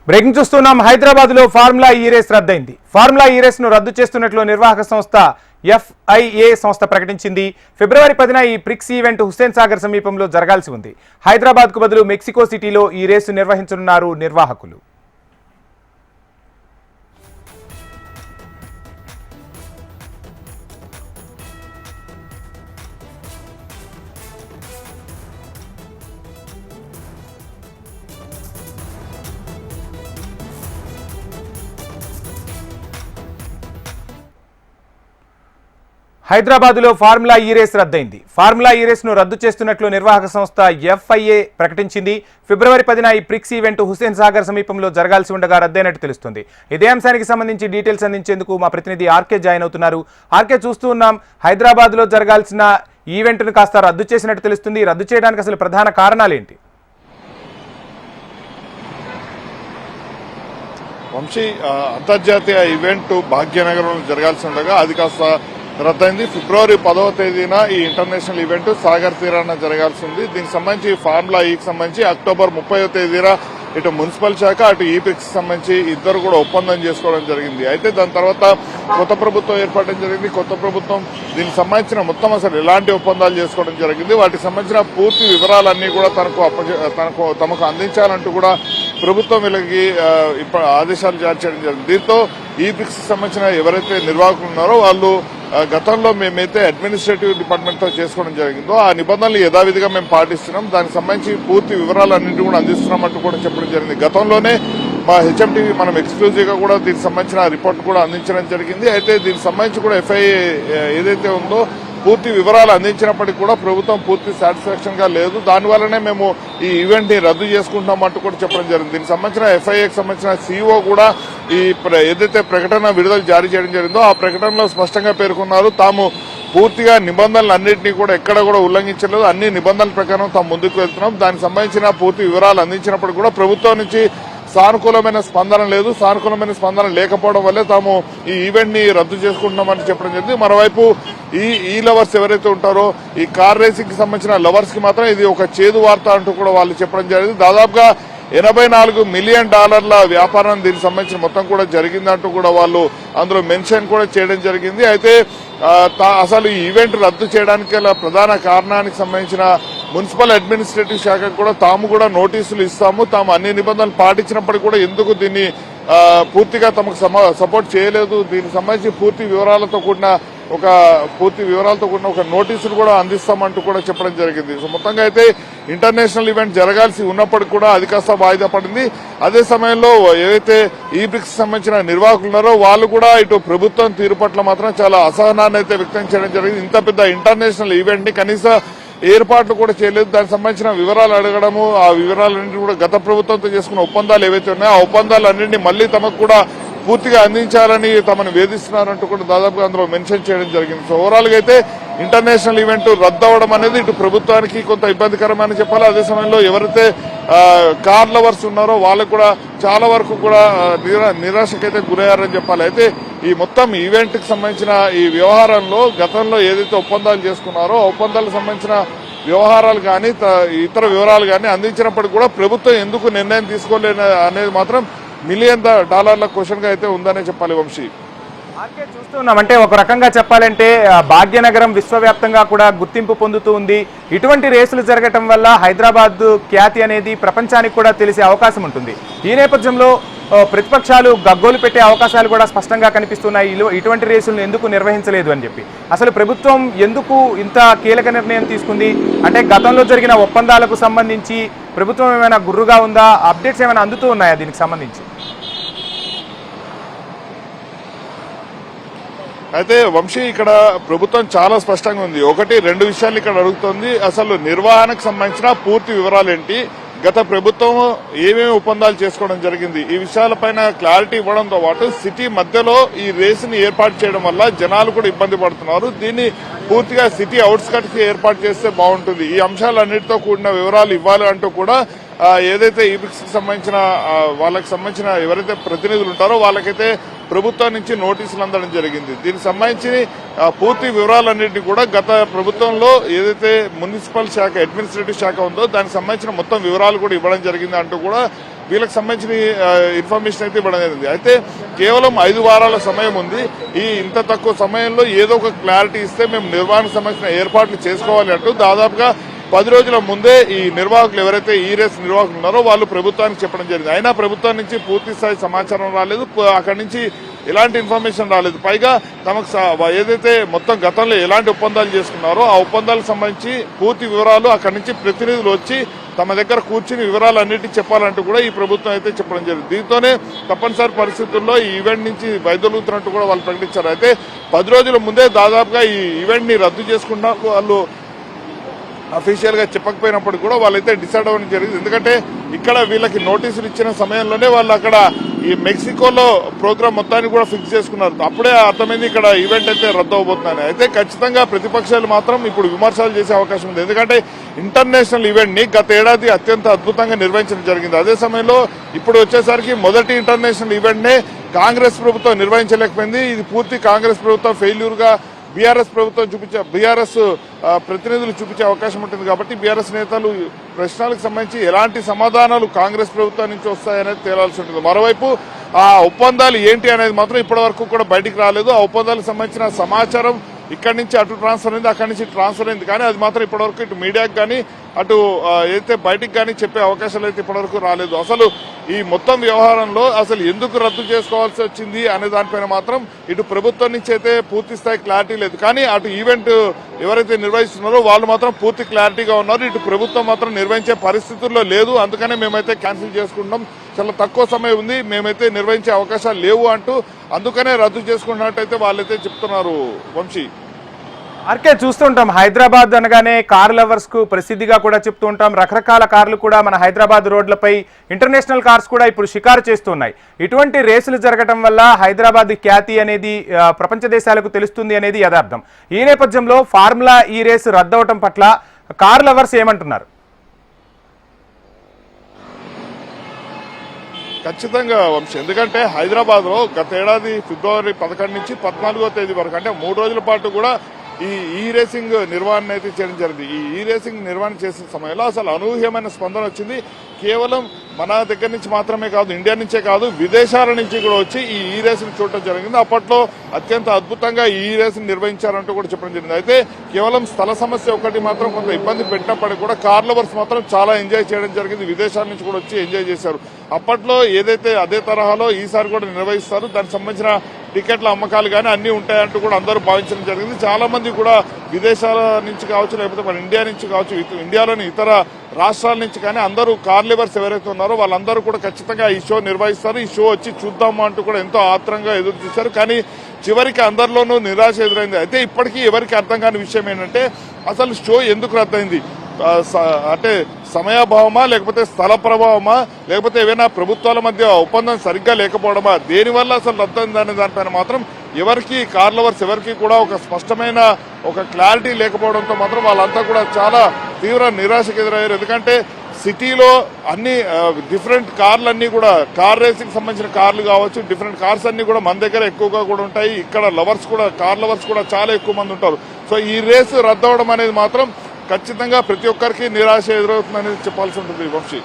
Breaking చూస్తున్నాం. హైదరాబాద్ లో formula ఈ రేస్ రద్దయింది. ఫార్ములా ఈ రేస్ ను రద్దు చేస్తున్నట్లు నిర్వాహక సంస్థ FIA సంస్థ ప్రకటించింది. ఫిబ్రవరి 10న ఈ ప్రిక్స్ ఈవెంట్ హుస్సేన్ సాగర్ సమీపంలో జరగాల్సి ఉంది. హైదరాబాద్ కు బదులు మెక్సికో సిటీలో ఈ రేసు నిర్వహించనున్నారు నిర్వాహకులు. హైదరాబాద్ లో ఫార్ములా ఈ రేస్ రద్దయింది. ఫార్ములా ఈ రేస్ ను రద్దు చేస్తున్నట్లు నిర్వాహక సంస్థ FIA ప్రకటించింది. ఫిబ్రవరి 10న ఈ ప్రిక్స్ ఈవెంట్ హుస్సేన్ సాగర్ సమీపంలో జరగాల్సి ఉండగా రద్దయినట్టు తెలుస్తుంది. ఇదే అంశానికి సంబంధించి డీటెయిల్స్ అందించేందుకు మా ప్రతినిధి ఆర్కే జాయిన్ అవుతున్నారు. ఆర్కే, చూస్తూ ఉన్నాం, హైదరాబాద్ లో జరగాల్సిన ఈవెంట్ ను కాస్త రద్దు చేసినట్టు తెలుస్తుంది. రద్దు చేయడానికి అసలు ప్రధాన కారణాలు ఏంటి? వంశీ, అంతర్జాతీయ ఈవెంట్ భాగ్యనగరంలో జరగాల్సి ఉండగా అది కాస్త రద్దయింది. ఫిబ్రవరి 10వ తేదీన ఈ ఇంటర్నేషనల్ ఈవెంట్ సాగర్ తీరాన జరగాల్సి ఉంది. దీనికి సంబంధించి ఫార్ములా ఈకి సంబంధించి అక్టోబర్ 30వ తేదీన ఇటు మున్సిపల్ శాఖ అటు ఈపిక్స్ సంబంధించి ఇద్దరు కూడా ఒప్పందం చేసుకోవడం జరిగింది. అయితే దాని తర్వాత కొత్త ప్రభుత్వం ఏర్పడడం జరిగింది. కొత్త ప్రభుత్వం దీనికి సంబంధించిన మొత్తం అసలు ఎలాంటి ఒప్పందాలు చేసుకోవడం జరిగింది, వాటికి సంబంధించిన పూర్తి వివరాలన్నీ కూడా తమకు అందించాలంటూ కూడా ప్రభుత్వం వీళ్ళకి ఇప్పుడు ఆదేశాలు జారీ చేయడం జరిగింది. దీంతో ఈపిక్స్ సంబంధించిన ఎవరైతే నిర్వాహకులు ఉన్నారో వాళ్ళు గతంలో మేమైతే అడ్మినిస్ట్రేటివ్ డిపార్ట్మెంట్ తో చేసుకోవడం జరిగిందో ఆ నిబంధనలు యథావిధిగా మేము పాటిస్తున్నాం, దానికి సంబంధించి పూర్తి వివరాలన్నింటి కూడా అందిస్తున్నామంటూ కూడా చెప్పడం జరిగింది. గతంలోనే మా HMTV మనం ఎక్స్క్లూజివ్ గా కూడా దీనికి సంబంధించిన రిపోర్ట్ కూడా అందించడం జరిగింది. అయితే దీనికి సంబంధించి కూడా FIA ఏదైతే ఉందో పూర్తి వివరాలు అందించినప్పటికీ కూడా ప్రభుత్వం పూర్తి సాటిస్ఫాక్షన్ గా లేదు. దానివల్లనే మేము ఈ ఈవెంట్ ని రద్దు చేసుకుంటామంటూ కూడా చెప్పడం జరిగింది. దీనికి సంబంధించిన FIAకి సంబంధించిన CEO కూడా ఈ ఏదైతే ప్రకటన విడుదల జారీ చేయడం జరిగిందో ఆ ప్రకటనలో స్పష్టంగా పేర్కొన్నారు, తాము పూర్తిగా నిబంధనలు అన్నింటినీ కూడా ఎక్కడ కూడా ఉల్లంఘించలేదు, అన్ని నిబంధనల ప్రకారం తాము ముందుకు వెళ్తున్నాం. దానికి సంబంధించిన పూర్తి వివరాలు అందించినప్పుడు కూడా ప్రభుత్వం నుంచి సానుకూలమైన స్పందన లేదు. సానుకూలమైన స్పందన లేకపోవడం వల్లే తాము ఈ ఈవెంట్ ని రద్దు చేసుకుంటున్నామని చెప్పడం జరిగింది. మరోవైపు ఈ లవర్స్ ఎవరైతే ఉంటారో ఈ కార్ రేసింగ్ కి సంబంధించిన లవర్స్ కి మాత్రం ఇది ఒక చేదు వార్త అంటూ కూడా వాళ్ళు చెప్పడం జరిగింది. దాదాపుగా $84 మిలియన్ వ్యాపారం దీనికి సంబంధించిన మొత్తం కూడా జరిగిందంటూ కూడా వాళ్ళు అందులో మెన్షన్ కూడా చేయడం జరిగింది. అయితే అసలు ఈ ఈవెంట్ రద్దు చేయడానికి ప్రధాన కారణానికి సంబంధించిన మున్సిపల్ అడ్మినిస్ట్రేటివ్ శాఖకు కూడా తాము కూడా నోటీసులు ఇస్తాము, తాము అన్ని నిబంధనలు పాటించినప్పటికీ కూడా ఎందుకు దీన్ని పూర్తిగా తమకు సపోర్ట్ చేయలేదు, దీనికి సంబంధించి పూర్తి వివరాలతో కూడిన ఒక నోటీసులు కూడా అందిస్తామంటూ కూడా చెప్పడం జరిగింది. సో మొత్తంగా అయితే ఇంటర్నేషనల్ ఈవెంట్ జరగాల్సి ఉన్నప్పటికీ కూడా అది కాస్త వాయిదా పడింది. అదే సమయంలో ఏవైతే ఈపిక్స్ సంబంధించిన నిర్వాహకులు ఉన్నారో వాళ్ళు కూడా ఇటు ప్రభుత్వం తీరు పట్ల మాత్రం చాలా అసహనాన్ని అయితే వ్యక్తం చేయడం జరిగింది. ఇంత పెద్ద ఇంటర్నేషనల్ ఈవెంట్ ని కనీస ఏర్పాట్లు కూడా చేయలేదు, దానికి సంబంధించిన వివరాలు అడగడము, ఆ వివరాలన్నింటినీ కూడా గత ప్రభుత్వంతో చేసుకున్న ఒప్పందాలు ఏవైతే ఉన్నాయో ఆ ఒప్పందాలన్నింటినీ మళ్లీ తమకు కూడా పూర్తిగా అందించాలని తమను వేధిస్తున్నారంటూ కూడా దాదాపుగా అందులో మెన్షన్ చేయడం జరిగింది. సో ఓవరాల్ గా అయితే ఇంటర్నేషనల్ ఈవెంట్ రద్దు అవడం అనేది ఇటు ప్రభుత్వానికి కొంత ఇబ్బందికరమని చెప్పాలి. అదే సమయంలో ఎవరైతే కార్ లవర్స్ ఉన్నారో వాళ్ళకు కూడా చాలా వరకు కూడా నిరాశకైతే గురయ్యారని చెప్పాలి. అయితే ఈ మొత్తం ఈవెంట్ కి సంబంధించిన ఈ వ్యవహారంలో గతంలో ఏదైతే ఒప్పందాలు చేసుకున్నారో ఆ ఒప్పందాలకు సంబంధించిన వ్యవహారాలు కానీ ఇతర వివరాలు కానీ అందించినప్పటికీ కూడా ప్రభుత్వం ఎందుకు నిర్ణయం తీసుకోలేదు అనేది మాత్రం $1 మిలియన్ క్వశ్చన్ గా అయితే ఉందనే చెప్పాలి. వంశీ, చూస్తున్నాం అంటే ఒక రకంగా చెప్పాలంటే భాగ్యనగరం విశ్వవ్యాప్తంగా కూడా గుర్తింపు పొందుతూ ఉంది. ఇటువంటి రేసులు జరగటం వల్ల హైదరాబాద్ ఖ్యాతి అనేది ప్రపంచానికి కూడా తెలిసే అవకాశం ఉంటుంది. ఈ నేపథ్యంలో ప్రతిపక్షాలు గగ్గోలు పెట్టే అవకాశాలు కూడా స్పష్టంగా కనిపిస్తున్నాయి. ఇటువంటి రేసులను ఎందుకు నిర్వహించలేదు అని చెప్పి అసలు ప్రభుత్వం ఎందుకు ఇంత కీలక నిర్ణయం తీసుకుంది? అంటే గతంలో జరిగిన ఒప్పందాలకు సంబంధించి ప్రభుత్వం ఏమైనా గుర్రుగా ఉందా? అప్డేట్స్ ఏమైనా అందుతూ ఉన్నాయా దీనికి సంబంధించి? అయితే వంశీ, ఇక్కడ ప్రభుత్వం చాలా స్పష్టంగా ఉంది. ఒకటి రెండు విషయాలు ఇక్కడ అడుగుతోంది. అసలు నిర్వహణకు సంబంధించిన పూర్తి వివరాలు ఏంటి, గత ప్రభుత్వం ఏమేమి ఒప్పందాలు చేసుకోవడం జరిగింది, ఈ విషయాలపైన క్లారిటీ ఇవ్వడంతో పాటు సిటీ మధ్యలో ఈ రేసుని ఏర్పాటు చేయడం వల్ల జనాలు కూడా ఇబ్బంది పడుతున్నారు, దీన్ని పూర్తిగా సిటీ అవుట్స్కట్స్ కి ఏర్పాటు చేస్తే బాగుంటుంది, ఈ అంశాలన్నిటితో కూడిన వివరాలు ఇవ్వాలి అంటూ కూడా ఏదైతే ఈపిక్స్ కి సంబంధించిన వాళ్ళకి సంబంధించిన ఎవరైతే ప్రతినిధులు ఉంటారో వాళ్ళకైతే ప్రభుత్వం నుంచి నోటీసులు అందడం జరిగింది. దీనికి సంబంధించి పూర్తి వివరాలన్నింటినీ కూడా గత ప్రభుత్వంలో ఏదైతే మున్సిపల్ శాఖ అడ్మినిస్ట్రేటివ్ శాఖ ఉందో దానికి సంబంధించిన మొత్తం వివరాలు కూడా ఇవ్వడం జరిగింది అంటూ కూడా వీళ్ళకి సంబంధించిన ఇన్ఫర్మేషన్ అయితే ఇవ్వడం జరిగింది. అయితే కేవలం 5 వారాల సమయం ఉంది. ఈ ఇంత తక్కువ సమయంలో ఏదో ఒక క్లారిటీ ఇస్తే మేము నిర్వహణకు సంబంధించిన ఏర్పాట్లు చేసుకోవాలి అంటూ దాదాపుగా 10 రోజుల ముందే ఈ నిర్వాహకులు ఎవరైతే ఈ రేస్ నిర్వాహకులు ఉన్నారో వాళ్ళు ప్రభుత్వానికి చెప్పడం జరిగింది. అయినా ప్రభుత్వం నుంచి పూర్తి స్థాయి సమాచారం రాలేదు, అక్కడి నుంచి ఎలాంటి ఇన్ఫర్మేషన్ రాలేదు. పైగా తమకు ఏదైతే మొత్తం గతంలో ఎలాంటి ఒప్పందాలు చేసుకున్నారో ఆ ఒప్పందాలకు సంబంధించి పూర్తి వివరాలు అక్కడి నుంచి ప్రతినిధులు వచ్చి తమ దగ్గర కూర్చుని వివరాలన్నిటి చెప్పాలంటూ కూడా ఈ ప్రభుత్వం అయితే చెప్పడం జరిగింది. దీంతోనే తప్పనిసరి పరిస్థితుల్లో ఈ ఈవెంట్ నుంచి వైదొలుగుతున్నట్టు కూడా వాళ్ళు ప్రకటించారు. అయితే 10 రోజుల ముందే దాదాపుగా ఈ ఈవెంట్ ని రద్దు చేసుకున్న వాళ్ళు అఫీషియల్ గా చెప్పకపోయినప్పటికీ కూడా వాళ్ళైతే డిసైడ్ అవ్వడం జరిగింది. ఎందుకంటే ఇక్కడ వీళ్ళకి నోటీసులు ఇచ్చిన సమయంలోనే వాళ్ళు అక్కడ ఈ మెక్సికోలో ప్రోగ్రామ్ మొత్తాన్ని కూడా ఫిక్స్ చేసుకున్నారు. అప్పుడే అర్థమైంది ఇక్కడ ఈవెంట్ అయితే రద్దు అవబోతుందని. అయితే ఖచ్చితంగా ప్రతిపక్షాలు మాత్రం ఇప్పుడు విమర్శలు చేసే అవకాశం ఉంది. ఎందుకంటే ఇంటర్నేషనల్ ఈవెంట్ ని గత ఏడాది అత్యంత అద్భుతంగా నిర్వహించడం జరిగింది. అదే సమయంలో ఇప్పుడు వచ్చేసరికి మొదటి ఇంటర్నేషనల్ ఈవెంట్ నే కాంగ్రెస్ ప్రభుత్వం నిర్వహించలేకపోయింది. ఇది పూర్తి కాంగ్రెస్ ప్రభుత్వం ఫెయిల్యూర్ గా బీఆర్ఎస్ ప్రభుత్వం బీఆర్ఎస్ ప్రతినిధులు చూపించే అవకాశం ఉంటుంది. కాబట్టి బీఆర్ఎస్ నేతలు ప్రశ్నలకు సంబంధించి ఎలాంటి సమాధానాలు కాంగ్రెస్ ప్రభుత్వం నుంచి వస్తాయనేది తేలాల్సి ఉంటుంది. మరోవైపు ఆ ఒప్పందాలు ఏంటి అనేది మాత్రం ఇప్పటి వరకు కూడా బయటికి రాలేదు. ఆ ఒప్పందాలకు సంబంధించిన సమాచారం ఇక్కడి నుంచి అటు ట్రాన్స్ఫర్ అయింది, అక్కడి నుంచి ట్రాన్స్ఫర్ అయింది. కానీ అది మాత్రం ఇప్పటివరకు ఇటు మీడియాకి కానీ అటు ఏదైతే బయటికి కానీ చెప్పే అవకాశాలు అయితే ఇప్పటివరకు రాలేదు. అసలు ఈ మొత్తం వ్యవహారంలో అసలు ఎందుకు రద్దు చేసుకోవాల్సి వచ్చింది అనే దానిపైన మాత్రం ఇటు ప్రభుత్వం నుంచి అయితే పూర్తి స్థాయి క్లారిటీ లేదు. కానీ అటు ఈవెంట్ ఎవరైతే నిర్వహిస్తున్నారో వాళ్ళు మాత్రం పూర్తి క్లారిటీగా ఉన్నారు. ఇటు ప్రభుత్వం మాత్రం నిర్వహించే పరిస్థితుల్లో లేదు. అందుకనే మేమైతే క్యాన్సిల్ చేసుకుంటాం, చాలా తక్కువ సమయం ఉంది, మేమైతే నిర్వహించే అవకాశాలు లేవు అంటూ అందుకనే రద్దు చేసుకున్నట్టయితే వాళ్ళైతే చెప్తున్నారు. వంశీ, ఆర్కే చూస్తుంటాం హైదరాబాద్ అనగానే కార్ లవర్స్ కు ప్రసిద్ధిగా కూడా చెప్తూ ఉంటాం. రకరకాల కార్లు కూడా మన హైదరాబాద్ రోడ్లపై ఇంటర్నేషనల్ కార్స్ కూడా ఇప్పుడు షికారు చేస్తున్నాయి. ఇటువంటి రేసులు జరగడం వల్ల హైదరాబాద్ ఖ్యాతి అనేది ప్రపంచ దేశాలకు తెలుస్తుంది అనేది యథార్థం. ఈ నేపథ్యంలో ఫార్ములా ఈ రేసు రద్దవటం పట్ల కార్ లవర్స్ ఏమంటున్నారు? ఖచ్చితంగా వంశీ, ఎందుకంటే హైదరాబాద్ లో గత ఏడాది ఫిబ్రవరి 11 నుంచి 14వ తేదీ వరకు అంటే 3 రోజుల పాటు కూడా ఈ రేసింగ్ నిర్వహణ అయితే చేయడం జరిగింది. ఈ రేసింగ్ నిర్వహణ చేసిన సమయంలో అసలు అనూహ్యమైన స్పందన వచ్చింది. కేవలం మన దగ్గర నుంచి మాత్రమే కాదు, ఇండియా నుంచే కాదు, విదేశాల నుంచి కూడా వచ్చి ఈ రేసును చూడటం జరిగింది. అప్పట్లో అత్యంత అద్భుతంగా ఈ రేసును నిర్వహించారంటూ కూడా చెప్పడం జరిగింది. అయితే కేవలం స్థల సమస్య ఒకటి మాత్రం కొంత ఇబ్బంది పెట్టినప్పటికీ కూడా కార్ లవర్స్ మాత్రం చాలా ఎంజాయ్ చేయడం జరిగింది. విదేశాల నుంచి కూడా వచ్చి ఎంజాయ్ చేశారు. అప్పట్లో ఏదైతే అదే తరహాలో ఈసారి కూడా నిర్వహిస్తారు, దానికి సంబంధించిన టికెట్ల అమ్మకాలు కానీ అన్ని ఉంటాయంటూ కూడా అందరూ భావించడం జరిగింది. చాలా మంది కూడా విదేశాల నుంచి కావచ్చు, లేకపోతే మన ఇండియా నుంచి కావచ్చు, ఇండియాలోని ఇతర రాష్ట్రాల నుంచి కానీ అందరూ కార్ లవర్స్ ఎవరైతే ఉన్నారో వాళ్ళందరూ కూడా ఖచ్చితంగా ఈ షో నిర్వహిస్తారు, ఈ షో వచ్చి చూద్దాము అంటూ కూడా ఎంతో ఆత్రంగా ఎదురు చూశారు. కానీ చివరికి అందరిలోనూ నిరాశ ఎదురైంది. అయితే ఇప్పటికీ ఎవరికి అర్థం కాని విషయం ఏంటంటే అసలు షో ఎందుకు రద్దయింది? అంటే సమయాభావమా, లేకపోతే స్థల ప్రభావమా, లేకపోతే ఏవైనా ప్రభుత్వాల మధ్య ఒప్పందం సరిగ్గా లేకపోవడమా, దేనివల్ల అసలు రద్దయిందనే దానిపైన మాత్రం ఎవరికి కార్ లవర్స్ ఎవరికి కూడా ఒక స్పష్టమైన ఒక క్లారిటీ లేకపోవడంతో మాత్రం వాళ్ళంతా కూడా చాలా తీవ్ర నిరాశకు ఎదురయ్యారు. ఎందుకంటే సిటీలో అన్ని డిఫరెంట్ కార్లన్నీ కూడా కార్ రేసింగ్ సంబంధించిన కార్లు కావచ్చు, డిఫరెంట్ కార్స్ అన్ని కూడా మన దగ్గర ఎక్కువగా కూడా ఉంటాయి. ఇక్కడ లవర్స్ కూడా కార్ లవర్స్ కూడా చాలా ఎక్కువ మంది ఉంటారు. సో ఈ రేసు రద్దవడం అనేది మాత్రం ఖచ్చితంగా ప్రతి ఒక్కరికి నిరాశ ఎదురవుతుందనేది చెప్పాల్సి ఉంటుంది. వంశీ.